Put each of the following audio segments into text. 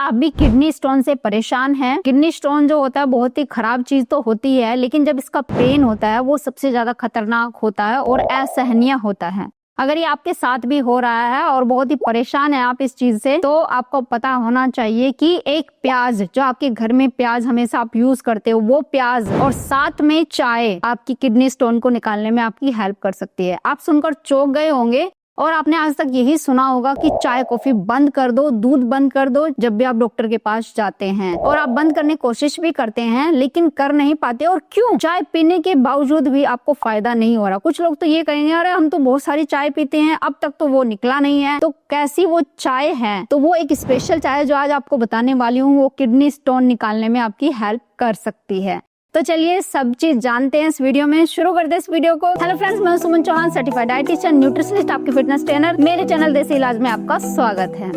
आप भी kidney stone से परेशान हैं। किडनी स्टोन जो होता है बहुत ही खराब चीज तो होती है, लेकिन जब इसका पेन होता है वो सबसे ज्यादा खतरनाक होता है और असहनीय होता है। अगर ये आपके साथ भी हो रहा है और बहुत ही परेशान है आप इस चीज से, तो आपको पता होना चाहिए कि एक प्याज, जो आपके घर में प्याज हमेशा आप यूज करते हो, वो प्याज और साथ में चाय आपकी किडनी स्टोन को निकालने में आपकी हेल्प कर सकती है। आप सुनकर चौंक गए होंगे और आपने आज तक यही सुना होगा कि चाय कॉफी बंद कर दो, दूध बंद कर दो जब भी आप डॉक्टर के पास जाते हैं, और आप बंद करने की कोशिश भी करते हैं लेकिन कर नहीं पाते। और क्यों? चाय पीने के बावजूद भी आपको फायदा नहीं हो रहा। कुछ लोग तो ये कहेंगे अरे हम तो बहुत सारी चाय पीते हैं, अब तक तो वो निकला नहीं है। तो कैसी वो चाय है? तो वो एक स्पेशल चाय जो आज आपको बताने वाली हूँ, वो किडनी स्टोन निकालने में आपकी हेल्प कर सकती है। तो चलिए सब चीज जानते हैं इस वीडियो में। शुरू करते हैं इस वीडियो को। हेलो फ्रेंड्स, मैं सुमन चौहान, सर्टिफाइड डाइटिशियन, न्यूट्रिशनिस्ट, आपकी फिटनेस ट्रेनर। मेरे चैनल देसी इलाज में आपका स्वागत है।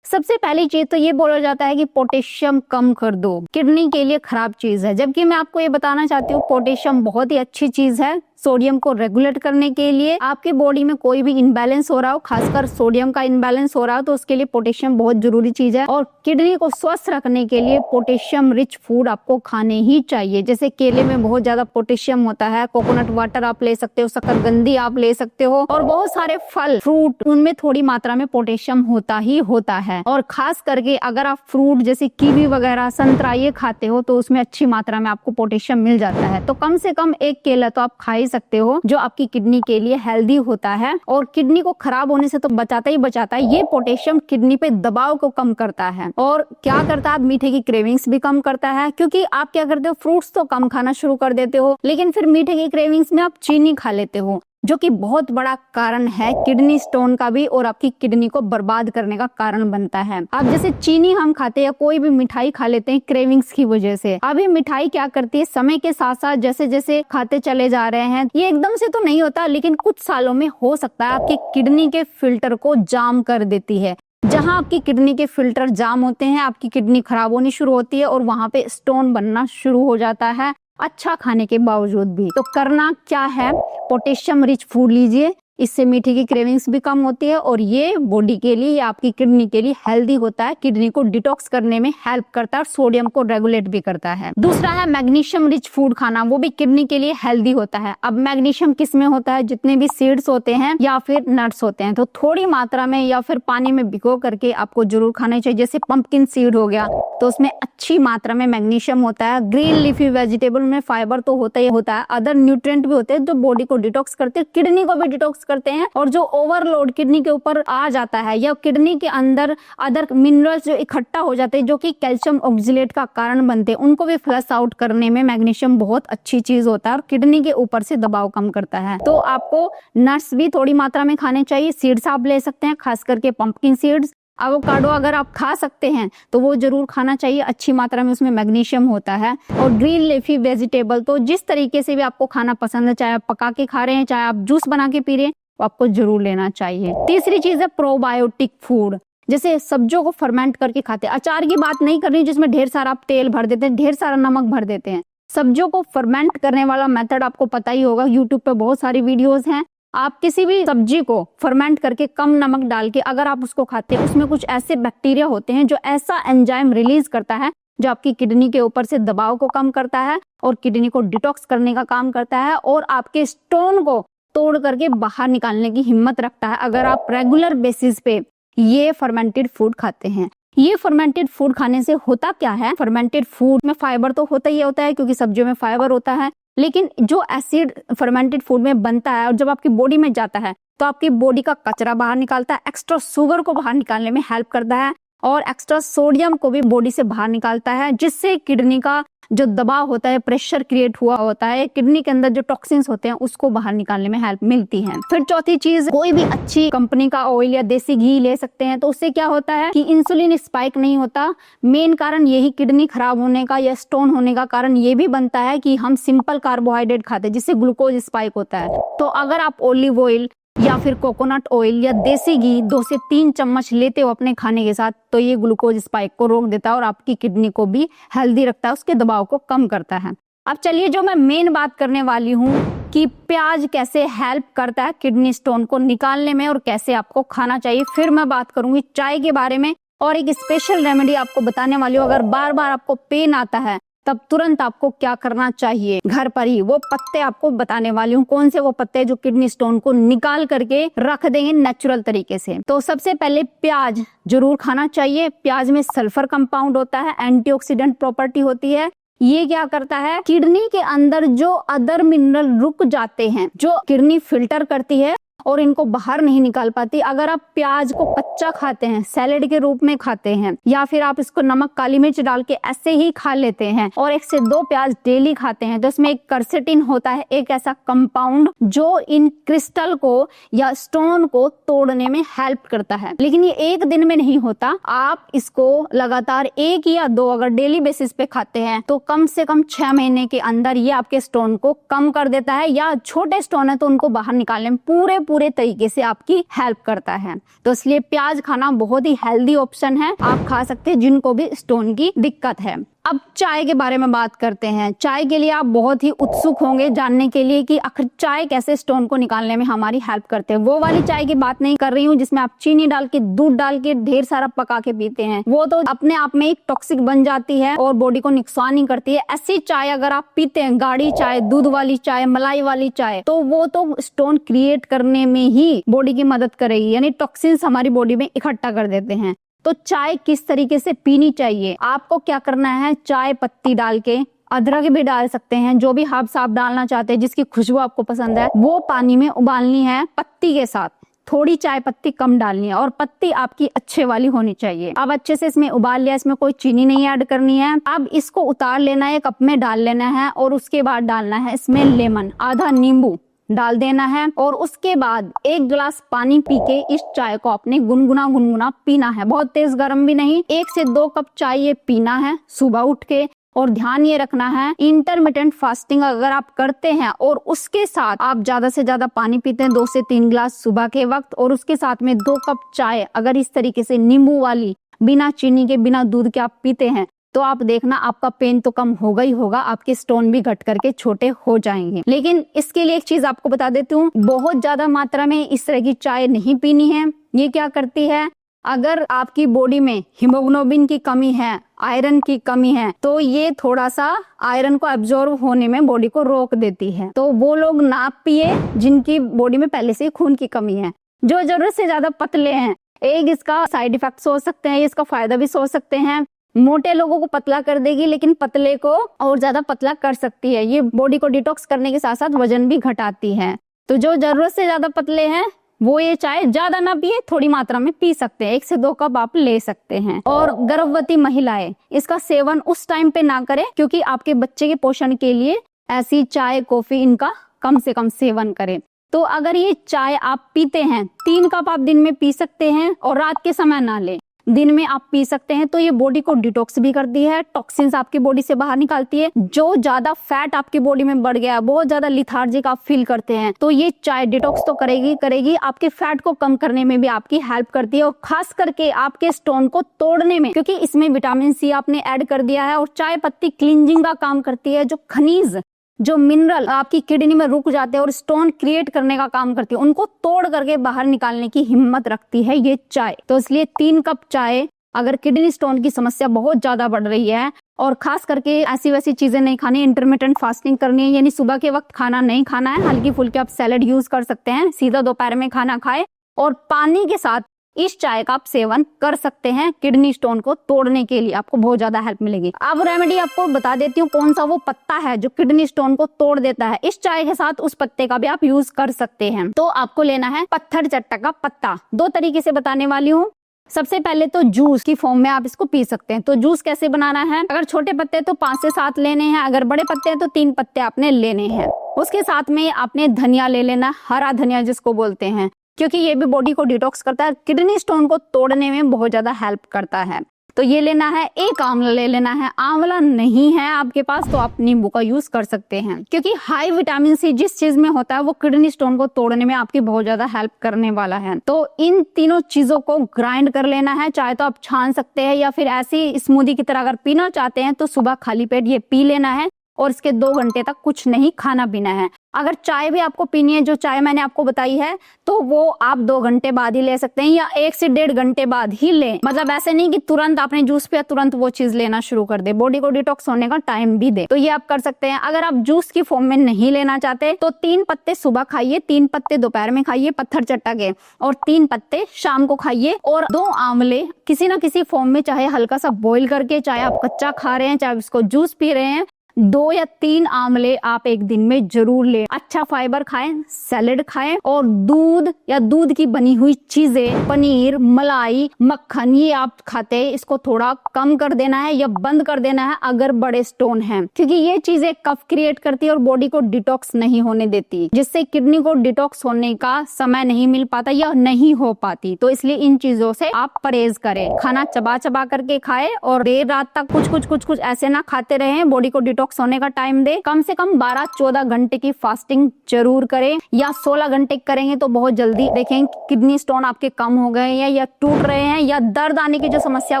सबसे पहली चीज तो ये बोला जाता है कि पोटेशियम कम कर दो, किडनी के लिए खराब चीज है। जबकि मैं आपको ये बताना चाहती हूँ पोटेशियम बहुत ही अच्छी चीज है। सोडियम को रेगुलेट करने के लिए, आपके बॉडी में कोई भी इनबैलेंस हो रहा हो, खासकर सोडियम का इनबैलेंस हो रहा हो, तो उसके लिए पोटेशियम बहुत जरूरी चीज है। और किडनी को स्वस्थ रखने के लिए पोटेशियम रिच फूड आपको खाने ही चाहिए। जैसे केले में बहुत ज्यादा पोटेशियम होता है, कोकोनट वाटर आप ले सकते हो, शकरकंदी आप ले सकते हो, और बहुत सारे फल फ्रूट, उनमें थोड़ी मात्रा में पोटेशियम होता ही होता है। और खास करके अगर आप फ्रूट जैसे कीवी वगैरह, संतरा ये खाते हो तो उसमें अच्छी मात्रा में आपको पोटेशियम मिल जाता है। तो कम से कम एक केला तो आप खा ही सकते हो, जो आपकी किडनी के लिए हेल्दी होता है और किडनी को खराब होने से तो बचाता ही बचाता है। ये पोटेशियम किडनी पे दबाव को कम करता है। और क्या करता है? मीठे की क्रेविंग्स भी कम करता है, क्योंकि आप क्या करते हो, फ्रूट्स तो कम खाना शुरू कर देते हो, लेकिन फिर मीठे की क्रेविंग्स में आप चीनी खा लेते हो, जो कि बहुत बड़ा कारण है किडनी स्टोन का भी, और आपकी किडनी को बर्बाद करने का कारण बनता है। अब जैसे चीनी हम खाते हैं या कोई भी मिठाई खा लेते हैं क्रेविंग्स की वजह से। अब ये मिठाई क्या करती है, समय के साथ साथ जैसे जैसे खाते चले जा रहे हैं, ये एकदम से तो नहीं होता, लेकिन कुछ सालों में हो सकता है आपकी किडनी के फिल्टर को जाम कर देती है। जहां आपकी किडनी के फिल्टर जाम होते हैं, आपकी किडनी खराब होनी शुरू होती है और वहां पे स्टोन बनना शुरू हो जाता है, अच्छा खाने के बावजूद भी। तो करना क्या है, पोटेशियम रिच फूड लीजिए, इससे मीठे की क्रेविंग्स भी कम होती है और ये बॉडी के लिए या आपकी किडनी के लिए हेल्दी होता है। किडनी को डिटॉक्स करने में हेल्प करता है और सोडियम को रेगुलेट भी करता है। दूसरा है मैग्नीशियम रिच फूड खाना, वो भी किडनी के लिए हेल्दी होता है। अब मैग्नीशियम किस में होता है? जितने भी सीड्स होते हैं या फिर नट्स होते हैं, तो थोड़ी मात्रा में या फिर पानी में भिगो करके आपको जरूर खाना चाहिए। जैसे पंपकिन सीड हो गया, तो उसमें अच्छी मात्रा में मैग्नीशियम होता है। ग्रीन लीफी वेजिटेबल में फाइबर तो होता ही होता है, अदर न्यूट्रिएंट भी होते हैं जो बॉडी को डिटॉक्स करते हैं, किडनी को भी डिटॉक्स करते हैं। और जो ओवरलोड किडनी के ऊपर आ जाता है या किडनी के अंदर अदर मिनरल्स जो इकट्ठा हो जाते हैं, जो कि कैल्शियम ऑक्सलेट का कारण बनते हैं, उनको भी फ्लश आउट करने में मैग्नीशियम बहुत अच्छी चीज होता है और किडनी के ऊपर से दबाव कम करता है। तो आपको नट्स भी थोड़ी मात्रा में खाने चाहिए। सीड्स आप ले सकते हैं, खास करके पंपकिन सीड्स। एवोकाडो अगर आप खा सकते हैं तो वो जरूर खाना चाहिए, अच्छी मात्रा में उसमें मैग्नीशियम होता है। और ग्रीन लीफी वेजिटेबल तो जिस तरीके से भी आपको खाना पसंद है, चाहे आप पका के खा रहे हैं, चाहे आप जूस बना के पी रहे हैं, वो आपको जरूर लेना चाहिए। तीसरी चीज है प्रोबायोटिक फूड, जैसे सब्जियों को फर्मेंट करके खाते हैं। अचार की बात नहीं कर रही जिसमें ढेर सारा आप तेल भर देते हैं, ढेर सारा नमक भर देते हैं। सब्जियों को फर्मेंट करने वाला मेथड आपको पता ही होगा, यूट्यूब पे बहुत सारी वीडियोस हैं। आप किसी भी सब्जी को फर्मेंट करके कम नमक डाल के अगर आप उसको खाते हैं, उसमें कुछ ऐसे बैक्टीरिया होते हैं जो ऐसा एंजाइम रिलीज करता है जो आपकी किडनी के ऊपर से दबाव को कम करता है और किडनी को डिटॉक्स करने का काम करता है और आपके स्टोन को तोड़ करके बाहर निकालने की हिम्मत रखता है, अगर आप रेगुलर बेसिस पे ये फर्मेंटेड फूड खाते हैं। ये फर्मेंटेड फूड खाने से होता क्या है, फर्मेंटेड फूड में फाइबर तो होता ही होता है, क्योंकि सब्जियों में फाइबर होता है, लेकिन जो एसिड फर्मेंटेड फूड में बनता है और जब आपकी बॉडी में जाता है तो आपकी बॉडी का कचरा बाहर निकालता है, एक्स्ट्रा शुगर को बाहर निकालने में हेल्प करता है और एक्स्ट्रा सोडियम को भी बॉडी से बाहर निकालता है, जिससे किडनी का जो दबाव होता है, प्रेशर क्रिएट हुआ होता है, किडनी के अंदर जो टॉक्सिन्स होते हैं उसको बाहर निकालने में हेल्प मिलती है। फिर चौथी चीज, कोई भी अच्छी कंपनी का ऑयल या देसी घी ले सकते हैं, तो उससे क्या होता है कि इंसुलिन स्पाइक नहीं होता। मेन कारण यही किडनी खराब होने का या स्टोन होने का कारण ये भी बनता है कि हम सिंपल कार्बोहाइड्रेट खाते हैं, जिससे ग्लूकोज स्पाइक होता है। तो अगर आप ऑलिव ऑयल या फिर कोकोनट ऑयल या देसी घी 2 से 3 चम्मच लेते हो अपने खाने के साथ, तो ये ग्लूकोज स्पाइक को रोक देता है और आपकी किडनी को भी हेल्दी रखता है, उसके दबाव को कम करता है। अब चलिए जो मैं मेन बात करने वाली हूँ कि प्याज कैसे हेल्प करता है किडनी स्टोन को निकालने में और कैसे आपको खाना चाहिए। फिर मैं बात करूंगी चाय के बारे में और एक स्पेशल रेमेडी आपको बताने वाली हूँ। अगर बार बार आपको पेन आता है तब तुरंत आपको क्या करना चाहिए घर पर ही, वो पत्ते आपको बताने वाली हूँ। कौन से वो पत्ते जो किडनी स्टोन को निकाल करके रख देंगे नेचुरल तरीके से। तो सबसे पहले प्याज जरूर खाना चाहिए। प्याज में सल्फर कंपाउंड होता है, एंटीऑक्सीडेंट प्रॉपर्टी होती है। ये क्या करता है, किडनी के अंदर जो अदर मिनरल रुक जाते हैं, जो किडनी फिल्टर करती है और इनको बाहर नहीं निकाल पाती। अगर आप प्याज को कच्चा खाते हैं, सैलेड के रूप में खाते हैं, या फिर आप इसको नमक काली मिर्च डाल के ऐसे ही खा लेते हैं और 1 से 2 प्याज डेली खाते हैं, तो इसमें एक कर्सेटिन होता है, एक ऐसा कंपाउंड जो इन क्रिस्टल को या स्टोन को तोड़ने में हेल्प करता है। लेकिन ये एक दिन में नहीं होता, आप इसको लगातार 1 या 2 अगर डेली बेसिस पे खाते हैं तो कम से कम 6 महीने के अंदर ये आपके स्टोन को कम कर देता है, या छोटे स्टोन है तो उनको बाहर निकालने में पूरे तरीके से आपकी हेल्प करता है। तो इसलिए प्याज खाना बहुत ही हेल्दी ऑप्शन है, आप खा सकते हैं जिनको भी स्टोन की दिक्कत है। अब चाय के बारे में बात करते हैं। चाय के लिए आप बहुत ही उत्सुक होंगे जानने के लिए कि आखिर चाय कैसे स्टोन को निकालने में हमारी हेल्प करते हैं। वो वाली चाय की बात नहीं कर रही हूँ जिसमें आप चीनी डाल के, दूध डाल के ढेर सारा पका के पीते हैं, वो तो अपने आप में एक टॉक्सिक बन जाती है और बॉडी को नुकसान ही करती है। ऐसी चाय अगर आप पीते हैं, गाढ़ी चाय, दूध वाली चाय, मलाई वाली चाय, तो वो तो स्टोन क्रिएट करने में ही बॉडी की मदद करेगी, यानी टॉक्सिन्स हमारी बॉडी में इकट्ठा कर देते हैं। तो चाय किस तरीके से पीनी चाहिए, आपको क्या करना है, चाय पत्ती डाल के, अदरक भी डाल सकते हैं, जो भी हर्ब्स आप डालना चाहते हैं जिसकी खुशबू आपको पसंद है, वो पानी में उबालनी है पत्ती के साथ। थोड़ी चाय पत्ती कम डालनी है और पत्ती आपकी अच्छे वाली होनी चाहिए। अब अच्छे से इसमें उबाल लिया, इसमें कोई चीनी नहीं ऐड करनी है। अब इसको उतार लेना है, कप में डाल लेना है और उसके बाद डालना है इसमें लेमन, आधा नींबू डाल देना है और उसके बाद 1 गिलास पानी पी के इस चाय को अपने गुनगुना पीना है। बहुत तेज गर्म भी नहीं, 1 से 2 कप चाय ये पीना है सुबह उठ के। और ध्यान ये रखना है, इंटरमिटेंट फास्टिंग अगर आप करते हैं और उसके साथ आप ज्यादा से ज्यादा पानी पीते हैं 2 से 3 गिलास सुबह के वक्त, और उसके साथ में 2 कप चाय अगर इस तरीके से नींबू वाली, बिना चीनी के, बिना दूध के आप पीते हैं, तो आप देखना आपका पेन तो कम होगा ही होगा, आपके स्टोन भी घट करके छोटे हो जाएंगे। लेकिन इसके लिए एक चीज आपको बता देती हूँ, बहुत ज्यादा मात्रा में इस तरह की चाय नहीं पीनी है। ये क्या करती है, अगर आपकी बॉडी में हीमोग्लोबिन की कमी है, आयरन की कमी है, तो ये थोड़ा सा आयरन को एब्जॉर्ब होने में बॉडी को रोक देती है। तो वो लोग ना पिए जिनकी बॉडी में पहले से खून की कमी है। जो जरूरत से ज्यादा पतले हैं, एक इसका साइड इफेक्ट्स हो सकते हैं, इसका फायदा भी हो सकते हैं। मोटे लोगों को पतला कर देगी, लेकिन पतले को और ज्यादा पतला कर सकती है। ये बॉडी को डिटॉक्स करने के साथ साथ वजन भी घटाती है। तो जो जरूरत से ज्यादा पतले हैं वो ये चाय ज्यादा ना पिए, थोड़ी मात्रा में पी सकते हैं, 1 से 2 कप आप ले सकते हैं। और गर्भवती महिलाएं इसका सेवन उस टाइम पे ना करें, क्योंकि आपके बच्चे के पोषण के लिए ऐसी चाय कॉफी इनका कम से कम सेवन करें। तो अगर ये चाय आप पीते हैं, 3 कप आप दिन में पी सकते हैं और रात के समय ना लें, दिन में आप पी सकते हैं। तो ये बॉडी को डिटॉक्स भी करती है, टॉक्सिन्स आपकी बॉडी से बाहर निकालती है। जो ज्यादा फैट आपकी बॉडी में बढ़ गया, बहुत ज्यादा लिथार्जिक आप फील करते हैं, तो ये चाय डिटॉक्स तो करेगी, आपके फैट को कम करने में भी आपकी हेल्प करती है, और खास करके आपके स्टोन को तोड़ने में, क्योंकि इसमें विटामिन सी आपने ऐड कर दिया है। और चाय पत्ती क्लींजिंग का काम करती है, जो खनिज, जो मिनरल आपकी किडनी में रुक जाते हैं और स्टोन क्रिएट करने का काम करती है, उनको तोड़ करके बाहर निकालने की हिम्मत रखती है ये चाय। तो इसलिए 3 कप चाय, अगर किडनी स्टोन की समस्या बहुत ज्यादा बढ़ रही है, और खास करके ऐसी वैसी चीजें नहीं खानी, इंटरमिटेंट फास्टिंग करनी है, यानी सुबह के वक्त खाना नहीं खाना है, हल्की फुल्की आप सैलेड यूज कर सकते हैं, सीधा दोपहर में खाना खाए और पानी के साथ इस चाय का आप सेवन कर सकते हैं। किडनी स्टोन को तोड़ने के लिए आपको बहुत ज्यादा हेल्प मिलेगी। अब रेमेडी आपको बता देती हूँ कौन सा वो पत्ता है जो किडनी स्टोन को तोड़ देता है। इस चाय के साथ उस पत्ते का भी आप यूज कर सकते हैं। तो आपको लेना है पत्थर चट्टा का पत्ता। 2 तरीके से बताने वाली हूँ। सबसे पहले तो जूस की फॉर्म में आप इसको पी सकते हैं। तो जूस कैसे बनाना है, अगर छोटे पत्ते तो 5 से 7 लेने हैं, अगर बड़े पत्ते हैं तो 3 पत्ते आपने लेने हैं। उसके साथ में आपने धनिया ले लेना, हरा धनिया जिसको बोलते हैं, क्योंकि ये भी बॉडी को डिटॉक्स करता है, किडनी स्टोन को तोड़ने में बहुत ज्यादा हेल्प करता है। तो ये लेना है। एक आंवला ले लेना है। आंवला नहीं है आपके पास तो आप नींबू का यूज कर सकते हैं, क्योंकि हाई विटामिन सी जिस चीज में होता है वो किडनी स्टोन को तोड़ने में आपकी बहुत ज्यादा हेल्प करने वाला है। तो इन तीनों चीजों को ग्राइंड कर लेना है। चाहे तो आप छान सकते हैं या फिर ऐसी स्मूदी की तरह अगर पीना चाहते हैं तो सुबह खाली पेट ये पी लेना है। और इसके 2 घंटे तक कुछ नहीं खाना पीना है। अगर चाय भी आपको पीनी है, जो चाय मैंने आपको बताई है, तो वो आप 2 घंटे बाद ही ले सकते हैं या 1 से 1.5 घंटे बाद ही लें। मतलब ऐसे नहीं कि तुरंत आपने जूस पिया तुरंत वो चीज लेना शुरू कर दे, बॉडी को डिटॉक्स होने का टाइम भी दे। तो ये आप कर सकते हैं। अगर आप जूस की फॉर्म में नहीं लेना चाहते तो 3 पत्ते सुबह खाइए, 3 पत्ते दोपहर में खाइए पत्थर चट्टा के, और 3 पत्ते शाम को खाइए, और 2 आंवले किसी ना किसी फॉर्म में, चाहे हल्का सा बॉईल करके, चाहे आप कच्चा खा रहे हैं, चाहे इसको जूस पी रहे हैं, 2 या 3 आंवले आप एक दिन में जरूर लें। अच्छा फाइबर खाएं, सैलेड खाएं, और दूध या दूध की बनी हुई चीजें, पनीर, मलाई, मक्खन, ये आप खाते हैं, इसको थोड़ा कम कर देना है या बंद कर देना है अगर बड़े स्टोन हैं, क्योंकि ये चीजें कफ क्रिएट करती है और बॉडी को डिटॉक्स नहीं होने देती, जिससे किडनी को डिटॉक्स होने का समय नहीं मिल पाता या नहीं हो पाती। तो इसलिए इन चीजों से आप परहेज करें। खाना चबा चबा करके खाएं और देर रात तक कुछ ऐसे ना खाते रहें। बॉडी को डिटॉक्स होने का टाइम दे। कम से कम 12-14 घंटे की फास्टिंग जरूर करें, या 16 घंटे करेंगे तो बहुत जल्दी देखें किडनी स्टोन आपके कम हो गए हैं या टूट रहे हैं, या दर्द आने की जो समस्या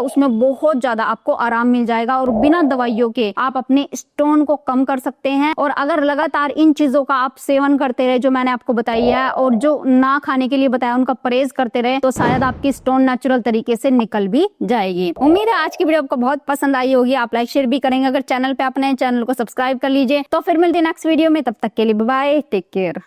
उसमें बहुत ज्यादा आपको आराम मिल जाएगा, और बिना दवाइयों के आप अपने स्टोन को कम कर सकते हैं। और अगर लगातार इन चीजों का आप सेवन करते रहे जो मैंने आपको बताई है, और जो ना खाने के लिए बताया उनका परहेज करते रहे, तो शायद आपकी स्टोन नेचुरल तरीके से निकल भी जाएगी। उम्मीद है आज की वीडियो आपको बहुत पसंद आई होगी। आप लाइक शेयर भी करेंगे। अगर चैनल पे अपने चैनल को सब्सक्राइब कर लीजिए। तो फिर मिलते हैं नेक्स्ट वीडियो में, तब तक के लिए बाय बाय, टेक केयर।